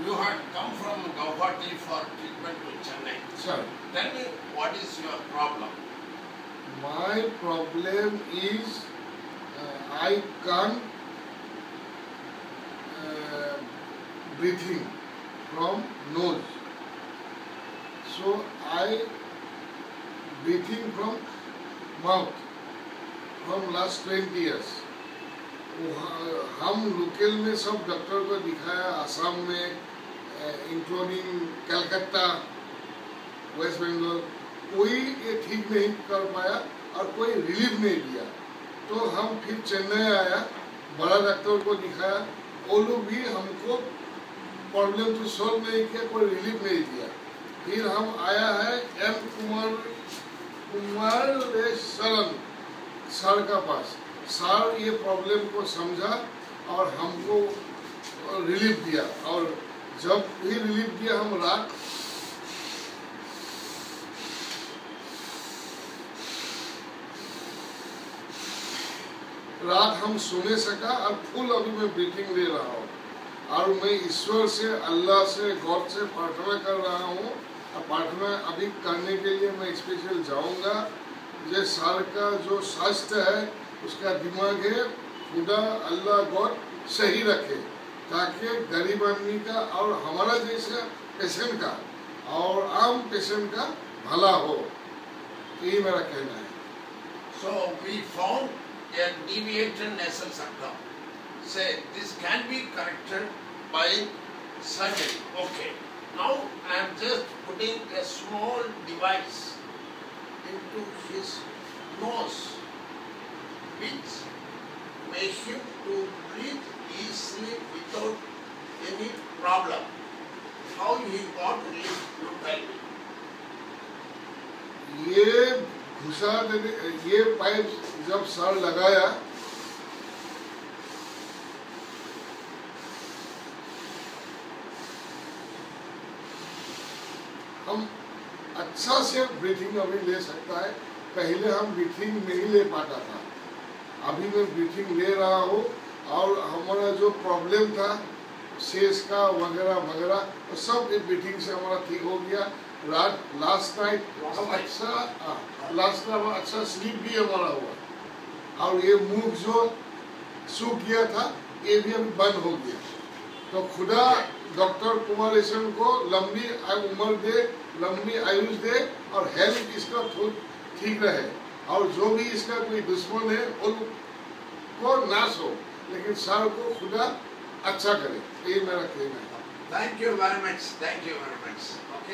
You had come from Guwahati for treatment to Chennai. Sir, Tell me, what is your problem? my problem is I can't breathing from nose. So I breathing from mouth from last 20 years. हम local में सब doctor को दिखाया, आसाम में including Calcutta, waste Bengal, कोई ये ठीक नहीं कर पाया और कोई रिलीफ नहीं दिया। तो हम फिर चेन्नई आया, बड़ा डॉक्टर को दिखाया, वो लोग भी हमको प्रॉब्लम तो सॉल्व नहीं किया, कोई रिलीफ नहीं दिया। फिर हम आया है एम कुमारेश्वरन सर का पास। सर ये प्रॉब्लम को समझा और हमको रिलीफ दिया, और जब भी रिलीफ दिया हम रात हम सोने सका, और फुल अभी मैं ब्रीथिंग ले रहा हूँ। और मैं ईश्वर से, अल्लाह से, गॉड से प्रार्थना कर रहा हूँ, और प्रार्थना अभी करने के लिए मैं स्पेशल जाऊँगा। ये सर का जो स्वास्थ्य है, उसका दिमाग है, खुदा अल्लाह गॉड सही रखे, ताकि गरीब आदमी का और हमारा जैसा पेशेंट का और आम पेशेंट का भला हो, यही मेरा कहना है। So we found a deviated nasal septum. Say this can be corrected by surgery. Okay. Now I am just putting a small device into his nose, which makes him to breathe easily without any problem. How he got relief, you tell me. ये घुसा देने, ये pipe जब sir लगाया, हम अच्छा से breathing अभी ले सकता है। पहले हम ब्रीथिंग नहीं ले पाता था, अभी मैं ब्रीथिंग ले रहा हूँ। और हमारा जो प्रॉब्लम था शेष का वगैरह वगैरह, तो सब ये ब्रीथिंग से हमारा ठीक हो गया। लास्ट नाइट हम अच्छा स्लीप भी हमारा हुआ, और ये मुंह जो सूख गया था ये भी अभी बंद हो गया। तो खुदा डॉक्टर कुमारेश्वरन को लंबी उम्र दे, लंबी आयुष दे, और हेल्थ इसका ठीक रहे, और जो भी इसका कोई दुश्मन है उनको नाश हो, लेकिन सर को खुदा अच्छा करे, ये मेरा कहना है। Thank you very much. Thank you very much. Okay.